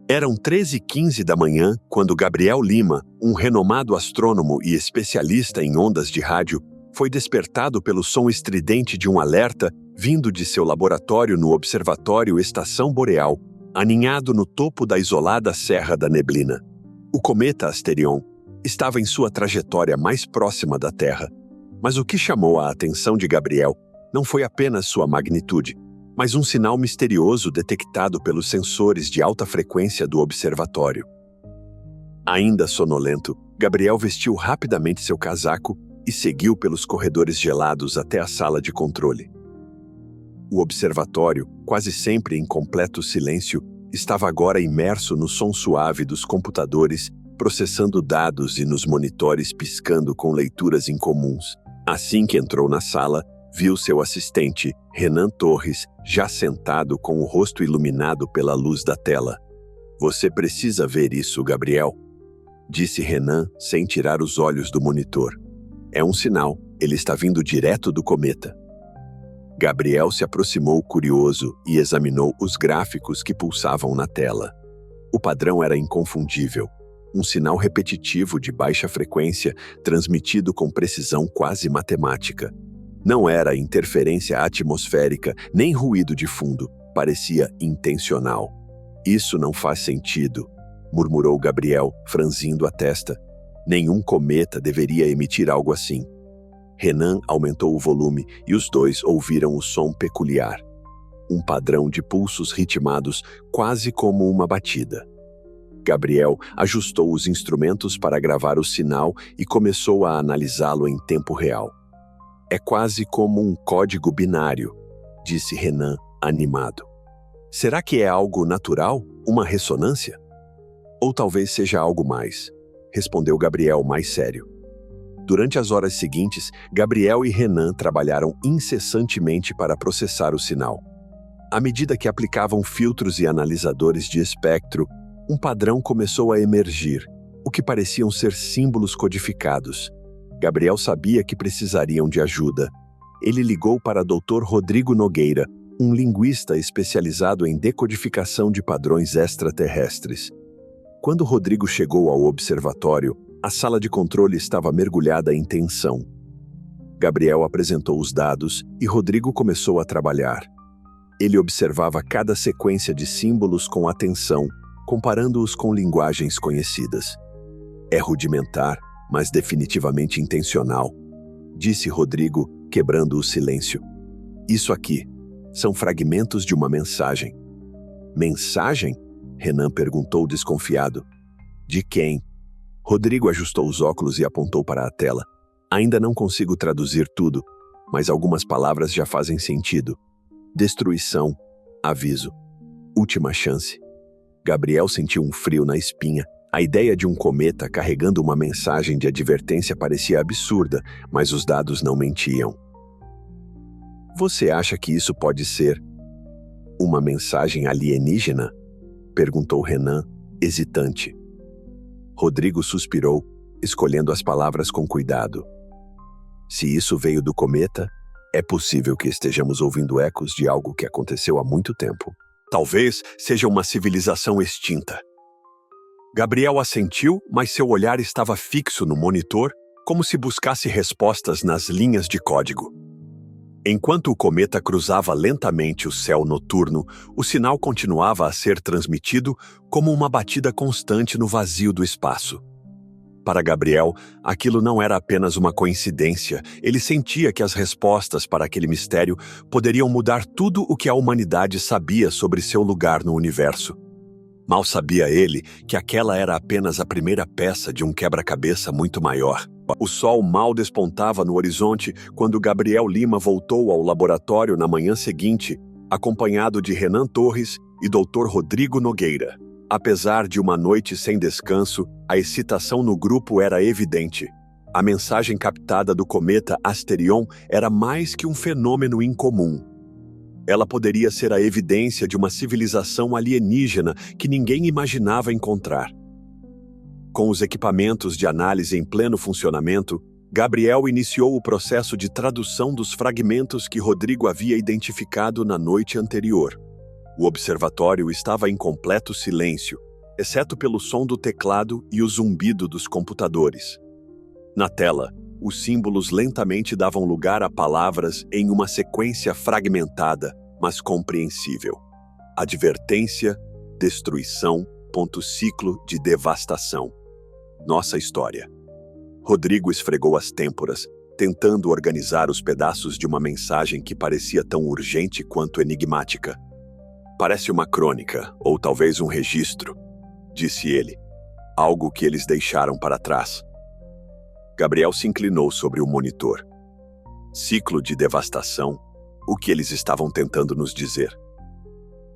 Eram 13h15 da manhã quando Gabriel Lima, um renomado astrônomo e especialista em ondas de rádio, foi despertado pelo som estridente de um alerta vindo de seu laboratório no Observatório Estação Boreal, aninhado no topo da isolada Serra da Neblina. O cometa Asterion estava em sua trajetória mais próxima da Terra, mas o que chamou a atenção de Gabriel não foi apenas sua magnitude, mas um sinal misterioso detectado pelos sensores de alta frequência do observatório. Ainda sonolento, Gabriel vestiu rapidamente seu casaco e seguiu pelos corredores gelados até a sala de controle. O observatório, quase sempre em completo silêncio, estava agora imerso no som suave dos computadores, processando dados e nos monitores piscando com leituras incomuns. Assim que entrou na sala, viu seu assistente, Renan Torres, já sentado com o rosto iluminado pela luz da tela. "Você precisa ver isso, Gabriel", disse Renan, sem tirar os olhos do monitor. "É um sinal, ele está vindo direto do cometa." Gabriel se aproximou curioso e examinou os gráficos que pulsavam na tela. O padrão era inconfundível. Um sinal repetitivo de baixa frequência, transmitido com precisão quase matemática. Não era interferência atmosférica, nem ruído de fundo. Parecia intencional. "Isso não faz sentido", murmurou Gabriel, franzindo a testa. "Nenhum cometa deveria emitir algo assim." Renan aumentou o volume e os dois ouviram o som peculiar. Um padrão de pulsos ritmados, quase como uma batida. Gabriel ajustou os instrumentos para gravar o sinal e começou a analisá-lo em tempo real. "É quase como um código binário", disse Renan, animado. "Será que é algo natural? Uma ressonância? Ou talvez seja algo mais", respondeu Gabriel mais sério. Durante as horas seguintes, Gabriel e Renan trabalharam incessantemente para processar o sinal. À medida que aplicavam filtros e analisadores de espectro, um padrão começou a emergir, o que pareciam ser símbolos codificados. Gabriel sabia que precisariam de ajuda. Ele ligou para Dr. Rodrigo Nogueira, um linguista especializado em decodificação de padrões extraterrestres. Quando Rodrigo chegou ao observatório, a sala de controle estava mergulhada em tensão. Gabriel apresentou os dados e Rodrigo começou a trabalhar. Ele observava cada sequência de símbolos com atenção, comparando-os com linguagens conhecidas. "É rudimentar, mas definitivamente intencional", disse Rodrigo, quebrando o silêncio. "Isso aqui são fragmentos de uma mensagem." "Mensagem?" Renan perguntou desconfiado. "De quem?" Rodrigo ajustou os óculos e apontou para a tela. "Ainda não consigo traduzir tudo, mas algumas palavras já fazem sentido. Destruição, aviso, última chance." Gabriel sentiu um frio na espinha. A ideia de um cometa carregando uma mensagem de advertência parecia absurda, mas os dados não mentiam. "Você acha que isso pode ser uma mensagem alienígena?" perguntou Renan, hesitante. Rodrigo suspirou, escolhendo as palavras com cuidado. "Se isso veio do cometa, é possível que estejamos ouvindo ecos de algo que aconteceu há muito tempo. Talvez seja uma civilização extinta." Gabriel assentiu, mas seu olhar estava fixo no monitor, como se buscasse respostas nas linhas de código. Enquanto o cometa cruzava lentamente o céu noturno, o sinal continuava a ser transmitido como uma batida constante no vazio do espaço. Para Gabriel, aquilo não era apenas uma coincidência. Ele sentia que as respostas para aquele mistério poderiam mudar tudo o que a humanidade sabia sobre seu lugar no universo. Mal sabia ele que aquela era apenas a primeira peça de um quebra-cabeça muito maior. O sol mal despontava no horizonte quando Gabriel Lima voltou ao laboratório na manhã seguinte, acompanhado de Renan Torres e Dr. Rodrigo Nogueira. Apesar de uma noite sem descanso, a excitação no grupo era evidente. A mensagem captada do cometa Asterion era mais que um fenômeno incomum. Ela poderia ser a evidência de uma civilização alienígena que ninguém imaginava encontrar. Com os equipamentos de análise em pleno funcionamento, Gabriel iniciou o processo de tradução dos fragmentos que Rodrigo havia identificado na noite anterior. O observatório estava em completo silêncio, exceto pelo som do teclado e o zumbido dos computadores. Na tela, os símbolos lentamente davam lugar a palavras em uma sequência fragmentada, mas compreensível. Advertência, destruição, ciclo de devastação. Nossa história. Rodrigo esfregou as têmporas, tentando organizar os pedaços de uma mensagem que parecia tão urgente quanto enigmática. Parece uma crônica, ou talvez um registro, disse ele. Algo que eles deixaram para trás. Gabriel se inclinou sobre o monitor. Ciclo de devastação. O que eles estavam tentando nos dizer?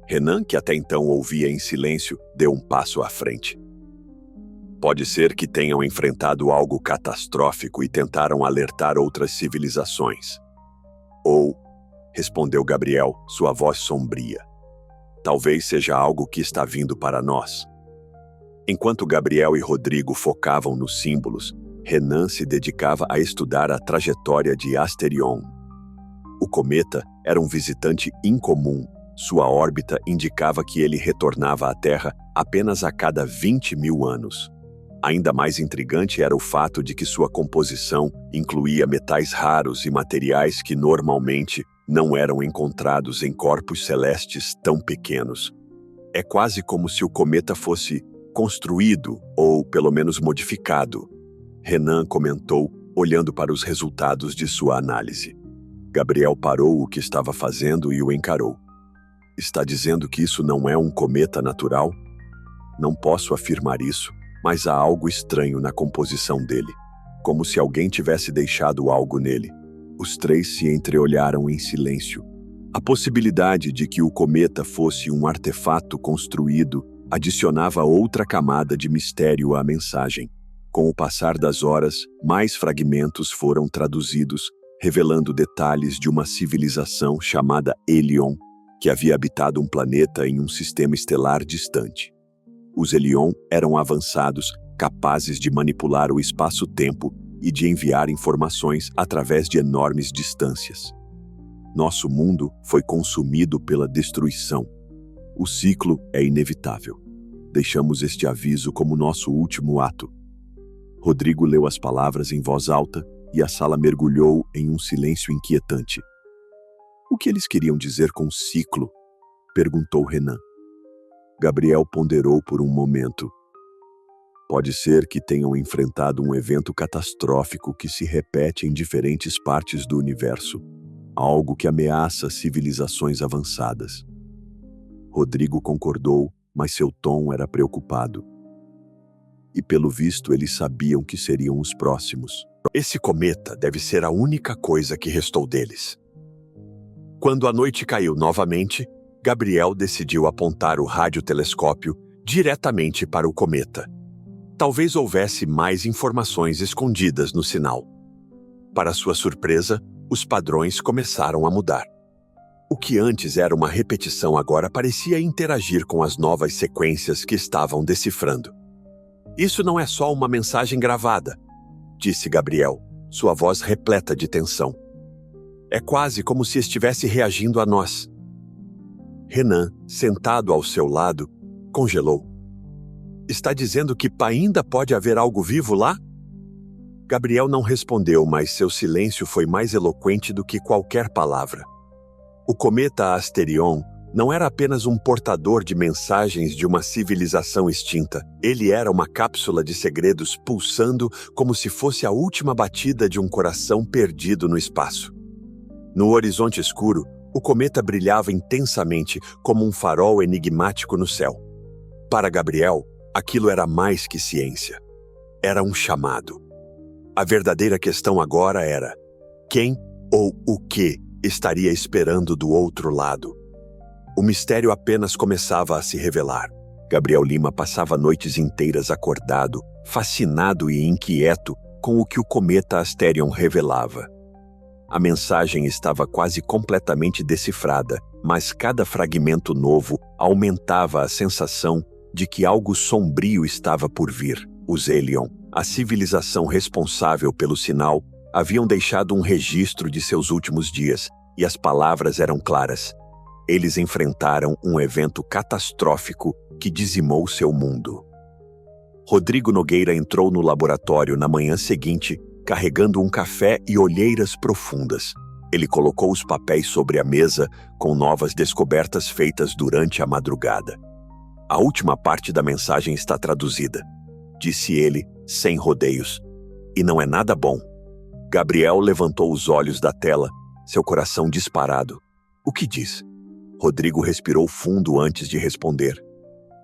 Renan, que até então ouvia em silêncio, deu um passo à frente. Pode ser que tenham enfrentado algo catastrófico e tentaram alertar outras civilizações. Ou, respondeu Gabriel, sua voz sombria. Talvez seja algo que está vindo para nós. Enquanto Gabriel e Rodrigo focavam nos símbolos, Renan se dedicava a estudar a trajetória de Asterion. O cometa era um visitante incomum. Sua órbita indicava que ele retornava à Terra apenas a cada 20.000 anos. Ainda mais intrigante era o fato de que sua composição incluía metais raros e materiais que normalmente não eram encontrados em corpos celestes tão pequenos. É quase como se o cometa fosse construído, ou pelo menos modificado, Renan comentou, olhando para os resultados de sua análise. Gabriel parou o que estava fazendo e o encarou. Está dizendo que isso não é um cometa natural? Não posso afirmar isso, mas há algo estranho na composição dele, como se alguém tivesse deixado algo nele. Os três se entreolharam em silêncio. A possibilidade de que o cometa fosse um artefato construído adicionava outra camada de mistério à mensagem. Com o passar das horas, mais fragmentos foram traduzidos, revelando detalhes de uma civilização chamada Helion, que havia habitado um planeta em um sistema estelar distante. Os Helion eram avançados, capazes de manipular o espaço-tempo e de enviar informações através de enormes distâncias. Nosso mundo foi consumido pela destruição. O ciclo é inevitável. Deixamos este aviso como nosso último ato. Rodrigo leu as palavras em voz alta e a sala mergulhou em um silêncio inquietante. O que eles queriam dizer com ciclo? Perguntou Renan. Gabriel ponderou por um momento. Pode ser que tenham enfrentado um evento catastrófico que se repete em diferentes partes do universo, algo que ameaça civilizações avançadas. Rodrigo concordou, mas seu tom era preocupado. E pelo visto eles sabiam que seriam os próximos. Esse cometa deve ser a única coisa que restou deles. Quando a noite caiu novamente, Gabriel decidiu apontar o radiotelescópio diretamente para o cometa. Talvez houvesse mais informações escondidas no sinal. Para sua surpresa, os padrões começaram a mudar. O que antes era uma repetição agora parecia interagir com as novas sequências que estavam decifrando. Isso não é só uma mensagem gravada, disse Gabriel, sua voz repleta de tensão. É quase como se estivesse reagindo a nós. Renan, sentado ao seu lado, congelou. Está dizendo que ainda pode haver algo vivo lá? Gabriel não respondeu, mas seu silêncio foi mais eloquente do que qualquer palavra. O cometa Asterion não era apenas um portador de mensagens de uma civilização extinta. Ele era uma cápsula de segredos pulsando como se fosse a última batida de um coração perdido no espaço. No horizonte escuro, o cometa brilhava intensamente como um farol enigmático no céu. Para Gabriel, aquilo era mais que ciência. Era um chamado. A verdadeira questão agora era: quem ou o que estaria esperando do outro lado? O mistério apenas começava a se revelar. Gabriel Lima passava noites inteiras acordado, fascinado e inquieto com o que o cometa Asterion revelava. A mensagem estava quase completamente decifrada, mas cada fragmento novo aumentava a sensação de que algo sombrio estava por vir. Os Helion, a civilização responsável pelo sinal, haviam deixado um registro de seus últimos dias, e as palavras eram claras. Eles enfrentaram um evento catastrófico que dizimou seu mundo. Rodrigo Nogueira entrou no laboratório na manhã seguinte, carregando um café e olheiras profundas. Ele colocou os papéis sobre a mesa com novas descobertas feitas durante a madrugada. A última parte da mensagem está traduzida, disse ele, sem rodeios. E não é nada bom. Gabriel levantou os olhos da tela, seu coração disparado. O que diz? Rodrigo respirou fundo antes de responder.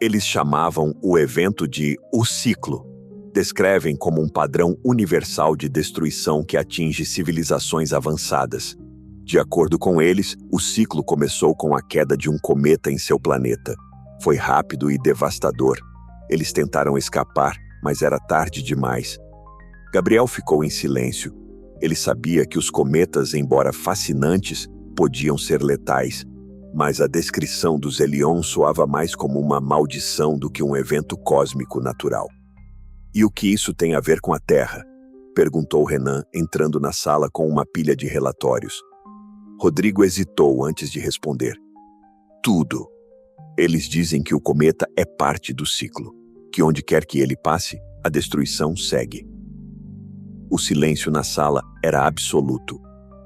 Eles chamavam o evento de O Ciclo. Descrevem como um padrão universal de destruição que atinge civilizações avançadas. De acordo com eles, o ciclo começou com a queda de um cometa em seu planeta. Foi rápido e devastador. Eles tentaram escapar, mas era tarde demais. Gabriel ficou em silêncio. Ele sabia que os cometas, embora fascinantes, podiam ser letais. Mas a descrição dos Elion soava mais como uma maldição do que um evento cósmico natural. E o que isso tem a ver com a Terra? Perguntou Renan, entrando na sala com uma pilha de relatórios. Rodrigo hesitou antes de responder. Tudo. Eles dizem que o cometa é parte do ciclo, que onde quer que ele passe, a destruição segue. O silêncio na sala era absoluto.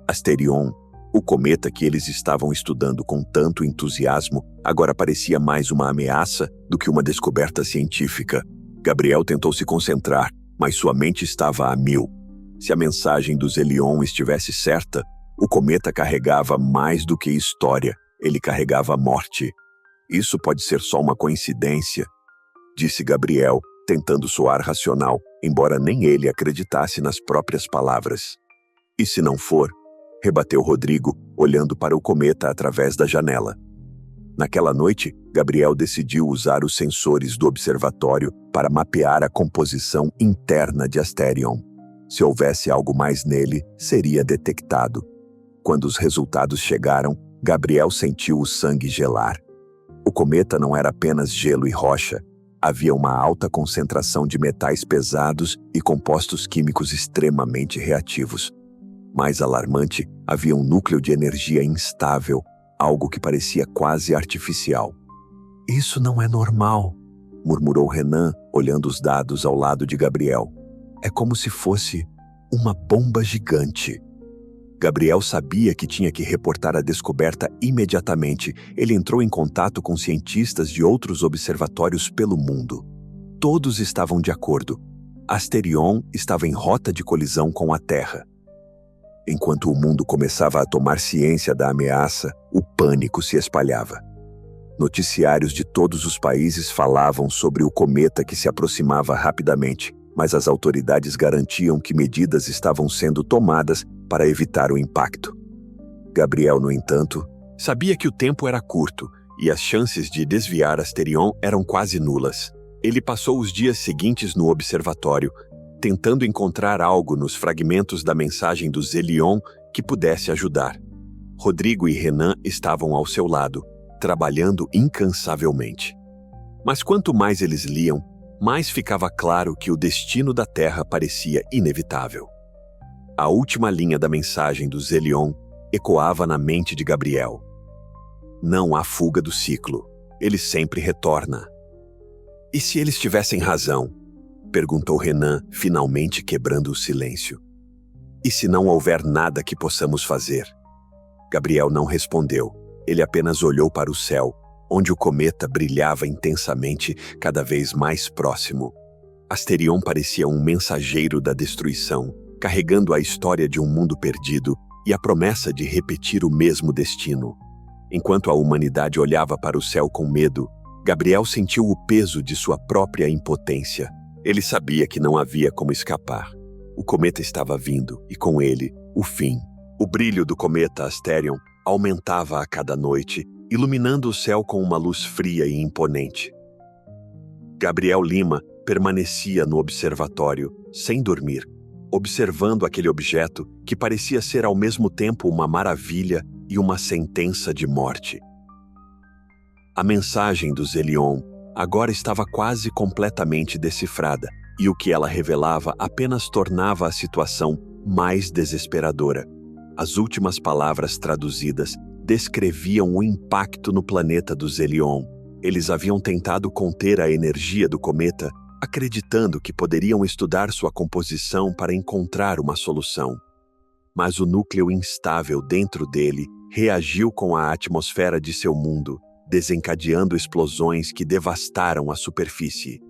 Asterion, o cometa que eles estavam estudando com tanto entusiasmo, agora parecia mais uma ameaça do que uma descoberta científica. Gabriel tentou se concentrar, mas sua mente estava a mil. Se a mensagem dos Elion estivesse certa, o cometa carregava mais do que história, ele carregava a morte. Isso pode ser só uma coincidência, disse Gabriel, tentando soar racional, embora nem ele acreditasse nas próprias palavras. E se não for? Rebateu Rodrigo, olhando para o cometa através da janela. Naquela noite, Gabriel decidiu usar os sensores do observatório para mapear a composição interna de Asterion. Se houvesse algo mais nele, seria detectado. Quando os resultados chegaram, Gabriel sentiu o sangue gelar. O cometa não era apenas gelo e rocha. Havia uma alta concentração de metais pesados e compostos químicos extremamente reativos. Mais alarmante, havia um núcleo de energia instável, algo que parecia quase artificial. Isso não é normal, murmurou Renan, olhando os dados ao lado de Gabriel. É como se fosse uma bomba gigante. Gabriel sabia que tinha que reportar a descoberta imediatamente. Ele entrou em contato com cientistas de outros observatórios pelo mundo. Todos estavam de acordo. Asterion estava em rota de colisão com a Terra. Enquanto o mundo começava a tomar ciência da ameaça, o pânico se espalhava. Noticiários de todos os países falavam sobre o cometa que se aproximava rapidamente, mas as autoridades garantiam que medidas estavam sendo tomadas para evitar o impacto. Gabriel, no entanto, sabia que o tempo era curto e as chances de desviar Asterion eram quase nulas. Ele passou os dias seguintes no observatório, tentando encontrar algo nos fragmentos da mensagem dos Elion que pudesse ajudar. Rodrigo e Renan estavam ao seu lado, trabalhando incansavelmente. Mas quanto mais eles liam, mais ficava claro que o destino da Terra parecia inevitável. A última linha da mensagem dos Elion ecoava na mente de Gabriel. Não há fuga do ciclo. Ele sempre retorna. E se eles tivessem razão? Perguntou Renan, finalmente quebrando o silêncio. E se não houver nada que possamos fazer? Gabriel não respondeu. Ele apenas olhou para o céu, onde o cometa brilhava intensamente, cada vez mais próximo. Asterion parecia um mensageiro da destruição, carregando a história de um mundo perdido e a promessa de repetir o mesmo destino. Enquanto a humanidade olhava para o céu com medo, Gabriel sentiu o peso de sua própria impotência. Ele sabia que não havia como escapar. O cometa estava vindo, e com ele, o fim. O brilho do cometa Asterion aumentava a cada noite, iluminando o céu com uma luz fria e imponente. Gabriel Lima permanecia no observatório, sem dormir, observando aquele objeto que parecia ser ao mesmo tempo uma maravilha e uma sentença de morte. A mensagem dos Elion agora estava quase completamente decifrada, e o que ela revelava apenas tornava a situação mais desesperadora. As últimas palavras traduzidas descreviam o impacto no planeta dos Elion. Eles haviam tentado conter a energia do cometa, acreditando que poderiam estudar sua composição para encontrar uma solução. Mas o núcleo instável dentro dele reagiu com a atmosfera de seu mundo, desencadeando explosões que devastaram a superfície.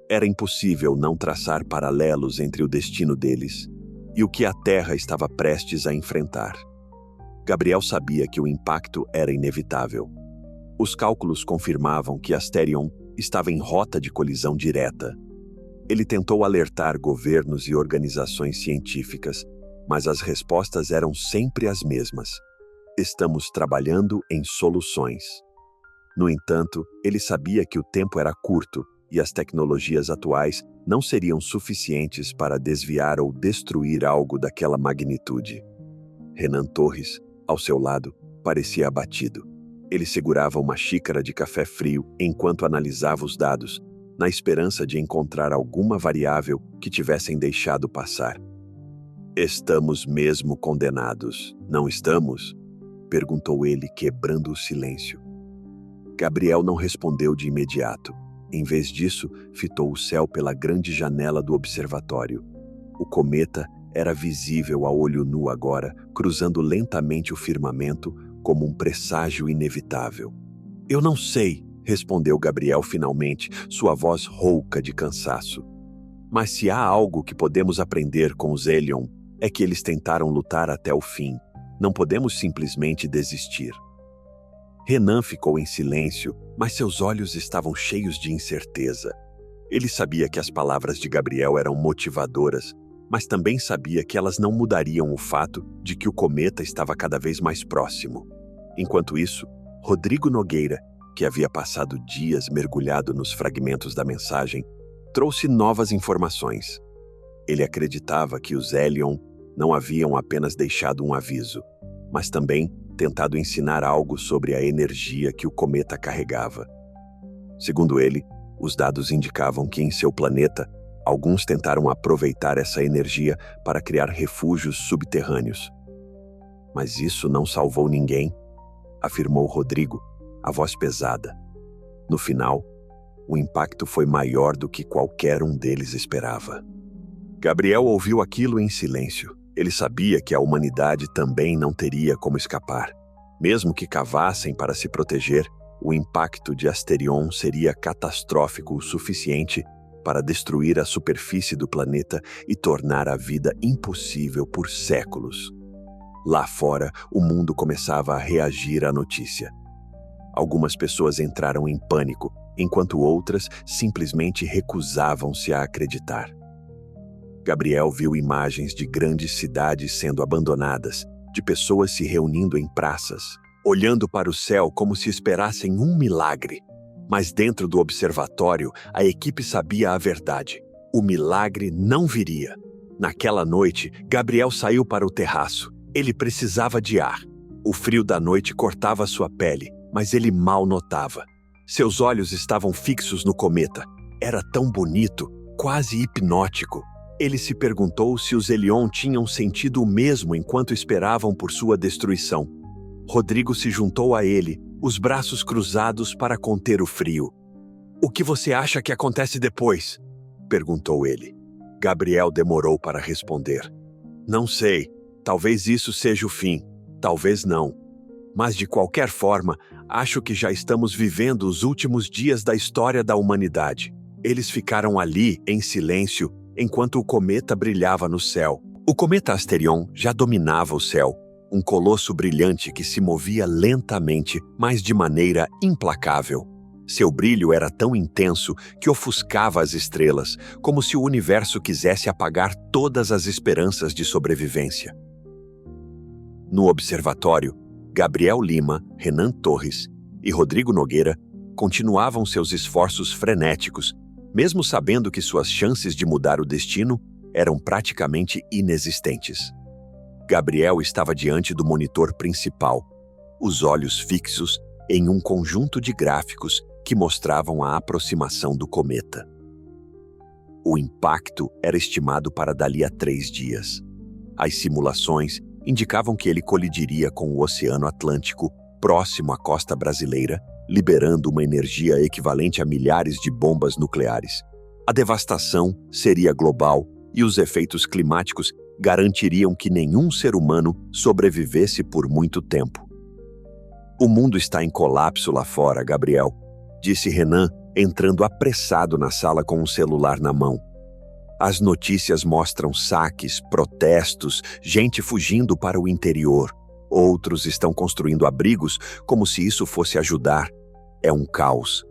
Era impossível não traçar paralelos entre o destino deles e o que a Terra estava prestes a enfrentar. Gabriel sabia que o impacto era inevitável. Os cálculos confirmavam que Asterion estava em rota de colisão direta. Ele tentou alertar governos e organizações científicas, mas as respostas eram sempre as mesmas. Estamos trabalhando em soluções. No entanto, ele sabia que o tempo era curto e as tecnologias atuais não seriam suficientes para desviar ou destruir algo daquela magnitude. Renan Torres, ao seu lado, parecia abatido. Ele segurava uma xícara de café frio enquanto analisava os dados, na esperança de encontrar alguma variável que tivessem deixado passar. Estamos mesmo condenados, não estamos? Perguntou ele, quebrando o silêncio. Gabriel não respondeu de imediato. Em vez disso, fitou o céu pela grande janela do observatório. O cometa era visível a olho nu agora, cruzando lentamente o firmamento como um presságio inevitável. Eu não sei, respondeu Gabriel finalmente, sua voz rouca de cansaço. Mas se há algo que podemos aprender com os Elion, é que eles tentaram lutar até o fim. Não podemos simplesmente desistir. Renan ficou em silêncio, mas seus olhos estavam cheios de incerteza. Ele sabia que as palavras de Gabriel eram motivadoras, mas também sabia que elas não mudariam o fato de que o cometa estava cada vez mais próximo. Enquanto isso, Rodrigo Nogueira, que havia passado dias mergulhado nos fragmentos da mensagem, trouxe novas informações. Ele acreditava que os Elion não haviam apenas deixado um aviso, mas também tentado ensinar algo sobre a energia que o cometa carregava. Segundo ele, os dados indicavam que em seu planeta, alguns tentaram aproveitar essa energia para criar refúgios subterrâneos. Mas isso não salvou ninguém, afirmou Rodrigo, a voz pesada. No final, o impacto foi maior do que qualquer um deles esperava. Gabriel ouviu aquilo em silêncio. Ele sabia que a humanidade também não teria como escapar. Mesmo que cavassem para se proteger, o impacto de Asterion seria catastrófico o suficiente para destruir a superfície do planeta e tornar a vida impossível por séculos. Lá fora, o mundo começava a reagir à notícia. Algumas pessoas entraram em pânico, enquanto outras simplesmente recusavam-se a acreditar. Gabriel viu imagens de grandes cidades sendo abandonadas, de pessoas se reunindo em praças, olhando para o céu como se esperassem um milagre. Mas dentro do observatório, a equipe sabia a verdade. O milagre não viria. Naquela noite, Gabriel saiu para o terraço. Ele precisava de ar. O frio da noite cortava sua pele, mas ele mal notava. Seus olhos estavam fixos no cometa. Era tão bonito, quase hipnótico. Ele se perguntou se os Elion tinham sentido o mesmo enquanto esperavam por sua destruição. Rodrigo se juntou a ele, os braços cruzados para conter o frio. "O que você acha que acontece depois?" perguntou ele. Gabriel demorou para responder. "Não sei. Talvez isso seja o fim. Talvez não. Mas, de qualquer forma, acho que já estamos vivendo os últimos dias da história da humanidade." Eles ficaram ali, em silêncio, enquanto o cometa brilhava no céu. O cometa Asterion já dominava o céu, um colosso brilhante que se movia lentamente, mas de maneira implacável. Seu brilho era tão intenso que ofuscava as estrelas, como se o universo quisesse apagar todas as esperanças de sobrevivência. No observatório, Gabriel Lima, Renan Torres e Rodrigo Nogueira continuavam seus esforços frenéticos, mesmo sabendo que suas chances de mudar o destino eram praticamente inexistentes. Gabriel estava diante do monitor principal, os olhos fixos em um conjunto de gráficos que mostravam a aproximação do cometa. O impacto era estimado para dali a 3 dias. As simulações indicavam que ele colidiria com o Oceano Atlântico próximo à costa brasileira liberando uma energia equivalente a milhares de bombas nucleares. A devastação seria global e os efeitos climáticos garantiriam que nenhum ser humano sobrevivesse por muito tempo. "O mundo está em colapso lá fora, Gabriel", disse Renan, entrando apressado na sala com um celular na mão. "As notícias mostram saques, protestos, gente fugindo para o interior. Outros estão construindo abrigos como se isso fosse ajudar. É um caos."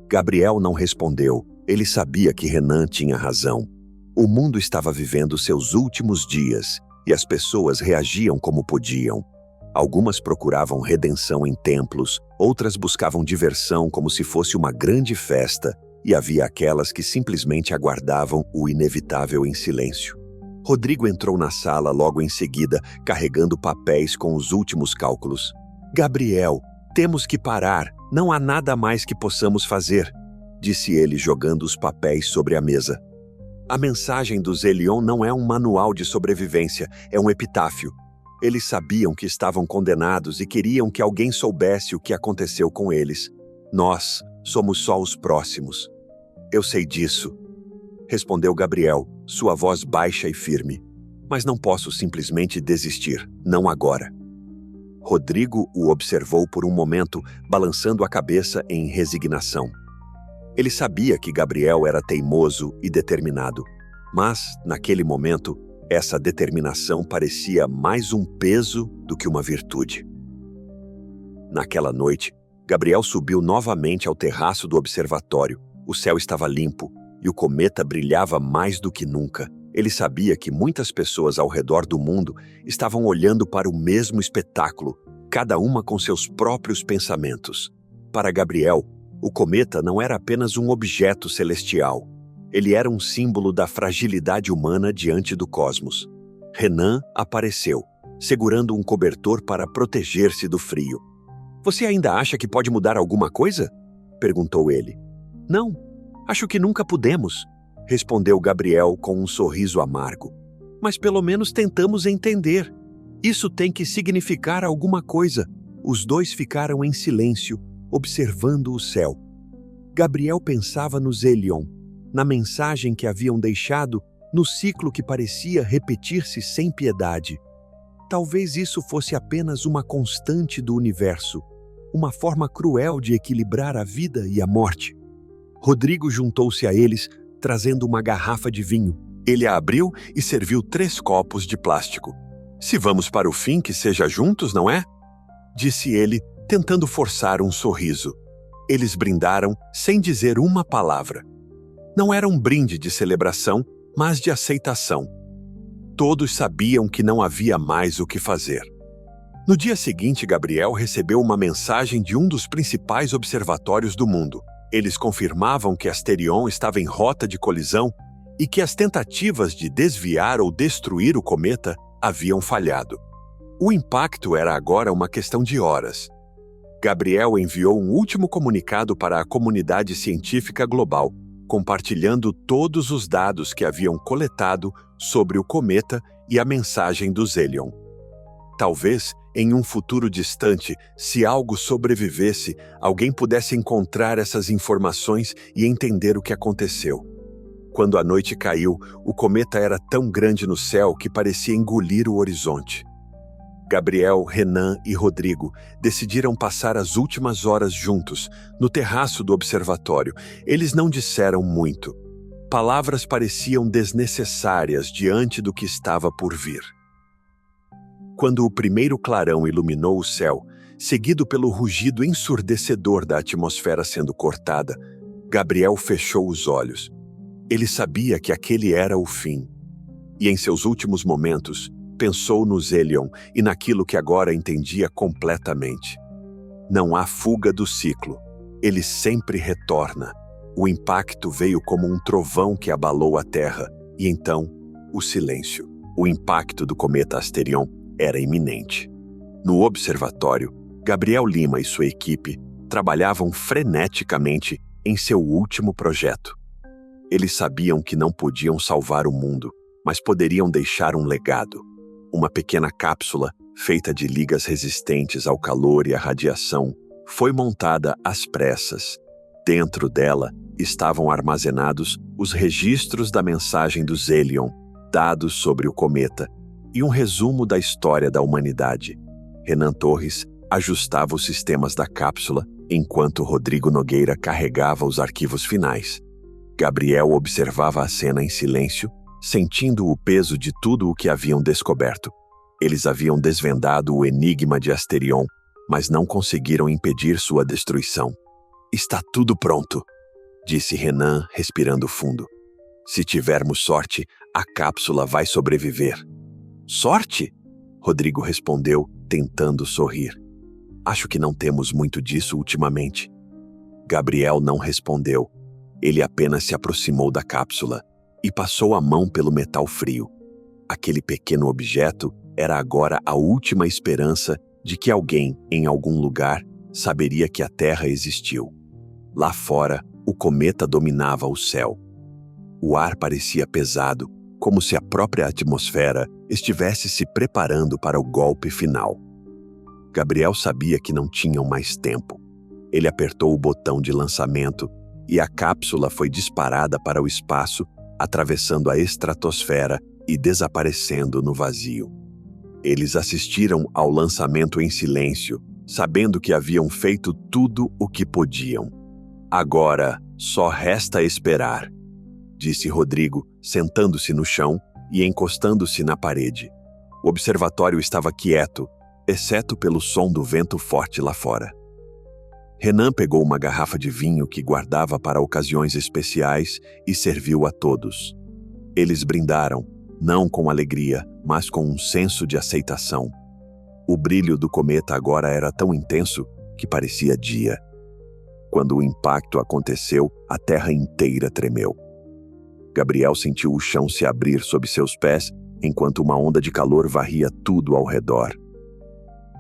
Gabriel não respondeu. Ele sabia que Renan tinha razão. O mundo estava vivendo seus últimos dias e as pessoas reagiam como podiam. Algumas procuravam redenção em templos, outras buscavam diversão como se fosse uma grande festa, e havia aquelas que simplesmente aguardavam o inevitável em silêncio. Rodrigo entrou na sala logo em seguida, carregando papéis com os últimos cálculos. "Gabriel, temos que parar. Não há nada mais que possamos fazer", disse ele, jogando os papéis sobre a mesa. "A mensagem dos Zelion não é um manual de sobrevivência, é um epitáfio. Eles sabiam que estavam condenados e queriam que alguém soubesse o que aconteceu com eles. Nós somos só os próximos." "Eu sei disso", respondeu Gabriel, sua voz baixa e firme. "Mas não posso simplesmente desistir, não agora." Rodrigo o observou por um momento, balançando a cabeça em resignação. Ele sabia que Gabriel era teimoso e determinado, mas, naquele momento, essa determinação parecia mais um peso do que uma virtude. Naquela noite, Gabriel subiu novamente ao terraço do observatório. O céu estava limpo e o cometa brilhava mais do que nunca. Ele sabia que muitas pessoas ao redor do mundo estavam olhando para o mesmo espetáculo, cada uma com seus próprios pensamentos. Para Gabriel, o cometa não era apenas um objeto celestial. Ele era um símbolo da fragilidade humana diante do cosmos. Renan apareceu, segurando um cobertor para proteger-se do frio. "Você ainda acha que pode mudar alguma coisa?" perguntou ele. "Não, acho que nunca pudemos", respondeu Gabriel com um sorriso amargo. "Mas pelo menos tentamos entender. Isso tem que significar alguma coisa." Os dois ficaram em silêncio, observando o céu. Gabriel pensava nos Zelion, na mensagem que haviam deixado, no ciclo que parecia repetir-se sem piedade. Talvez isso fosse apenas uma constante do universo, uma forma cruel de equilibrar a vida e a morte. Rodrigo juntou-se a eles, trazendo uma garrafa de vinho. Ele a abriu e serviu 3 copos de plástico. "Se vamos para o fim, que seja juntos, não é?" disse ele, tentando forçar um sorriso. Eles brindaram sem dizer uma palavra. Não era um brinde de celebração, mas de aceitação. Todos sabiam que não havia mais o que fazer. No dia seguinte, Gabriel recebeu uma mensagem de um dos principais observatórios do mundo. Eles confirmavam que Asterion estava em rota de colisão e que as tentativas de desviar ou destruir o cometa haviam falhado. O impacto era agora uma questão de horas. Gabriel enviou um último comunicado para a comunidade científica global, compartilhando todos os dados que haviam coletado sobre o cometa e a mensagem do Zelion. Talvez, em um futuro distante, se algo sobrevivesse, alguém pudesse encontrar essas informações e entender o que aconteceu. Quando a noite caiu, o cometa era tão grande no céu que parecia engolir o horizonte. Gabriel, Renan e Rodrigo decidiram passar as últimas horas juntos, no terraço do observatório. Eles não disseram muito. Palavras pareciam desnecessárias diante do que estava por vir. Quando o primeiro clarão iluminou o céu, seguido pelo rugido ensurdecedor da atmosfera sendo cortada, Gabriel fechou os olhos. Ele sabia que aquele era o fim. E em seus últimos momentos, pensou no Zelion e naquilo que agora entendia completamente. Não há fuga do ciclo. Ele sempre retorna. O impacto veio como um trovão que abalou a Terra, e então, o silêncio. O impacto do cometa Asterion era iminente. No observatório, Gabriel Lima e sua equipe trabalhavam freneticamente em seu último projeto. Eles sabiam que não podiam salvar o mundo, mas poderiam deixar um legado. Uma pequena cápsula feita de ligas resistentes ao calor e à radiação, foi montada às pressas. Dentro dela estavam armazenados os registros da mensagem do Zelion, dados sobre o cometa, e um resumo da história da humanidade. Renan Torres ajustava os sistemas da cápsula, enquanto Rodrigo Nogueira carregava os arquivos finais. Gabriel observava a cena em silêncio, sentindo o peso de tudo o que haviam descoberto. Eles haviam desvendado o enigma de Asterion, mas não conseguiram impedir sua destruição. "Está tudo pronto", disse Renan, respirando fundo. "Se tivermos sorte, a cápsula vai sobreviver." "Sorte?" Rodrigo respondeu, tentando sorrir. "Acho que não temos muito disso ultimamente." Gabriel não respondeu. Ele apenas se aproximou da cápsula e passou a mão pelo metal frio. Aquele pequeno objeto era agora a última esperança de que alguém, em algum lugar, saberia que a Terra existiu. Lá fora, o cometa dominava o céu. O ar parecia pesado, como se a própria atmosfera estivesse se preparando para o golpe final. Gabriel sabia que não tinham mais tempo. Ele apertou o botão de lançamento e a cápsula foi disparada para o espaço, atravessando a estratosfera e desaparecendo no vazio. Eles assistiram ao lançamento em silêncio, sabendo que haviam feito tudo o que podiam. "Agora, só resta esperar", disse Rodrigo, sentando-se no chão e encostando-se na parede. O observatório estava quieto, exceto pelo som do vento forte lá fora. Renan pegou uma garrafa de vinho que guardava para ocasiões especiais e serviu a todos. Eles brindaram, não com alegria, mas com um senso de aceitação. O brilho do cometa agora era tão intenso que parecia dia. Quando o impacto aconteceu, a terra inteira tremeu. Gabriel sentiu o chão se abrir sob seus pés, enquanto uma onda de calor varria tudo ao redor.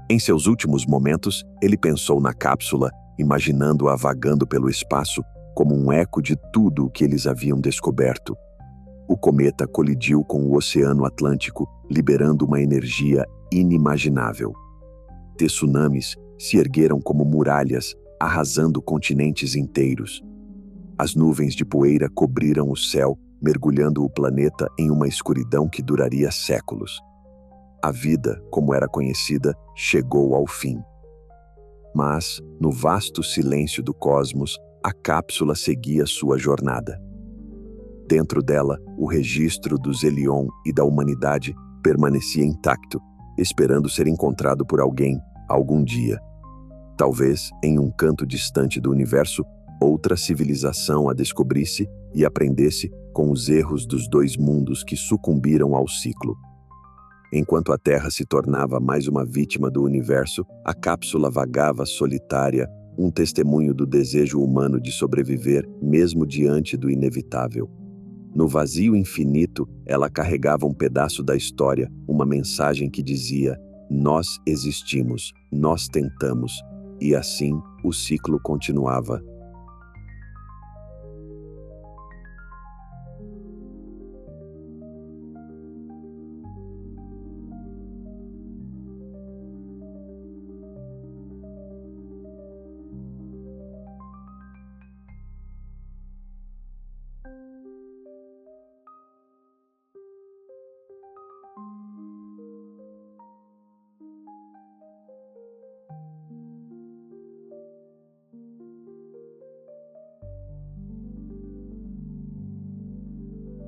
Em seus últimos momentos, ele pensou na cápsula, imaginando-a vagando pelo espaço como um eco de tudo o que eles haviam descoberto. O cometa colidiu com o Oceano Atlântico, liberando uma energia inimaginável. Tsunamis se ergueram como muralhas, arrasando continentes inteiros. As nuvens de poeira cobriram o céu, mergulhando o planeta em uma escuridão que duraria séculos. A vida, como era conhecida, chegou ao fim. Mas, no vasto silêncio do cosmos, a cápsula seguia sua jornada. Dentro dela, o registro do Zelion e da humanidade permanecia intacto, esperando ser encontrado por alguém, algum dia. Talvez, em um canto distante do universo, outra civilização a descobrisse e aprendesse com os erros dos dois mundos que sucumbiram ao ciclo. Enquanto a Terra se tornava mais uma vítima do universo, a cápsula vagava solitária, um testemunho do desejo humano de sobreviver mesmo diante do inevitável. No vazio infinito, ela carregava um pedaço da história, uma mensagem que dizia: "Nós existimos, nós tentamos", e assim o ciclo continuava.